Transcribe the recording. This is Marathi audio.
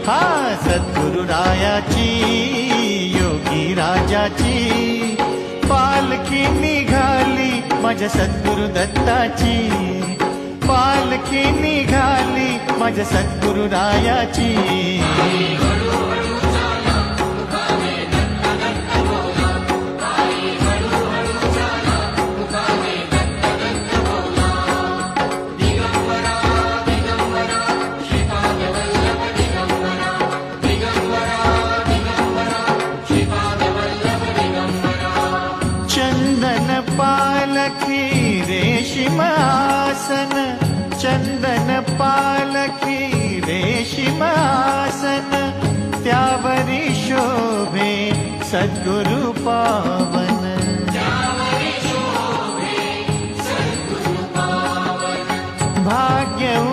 हा सद्गुरुरायाची योगी राजाची पालखी निघाली माझ्या सद्गुरु दत्ताची पालखी निघाली माझ्या सद्गुरुरायाची चंदन पालखी रेशीम आसन चंदन पालखी रेशीम आसन त्यावरी शोभे सद्गुरु पावन भाग्यवंताची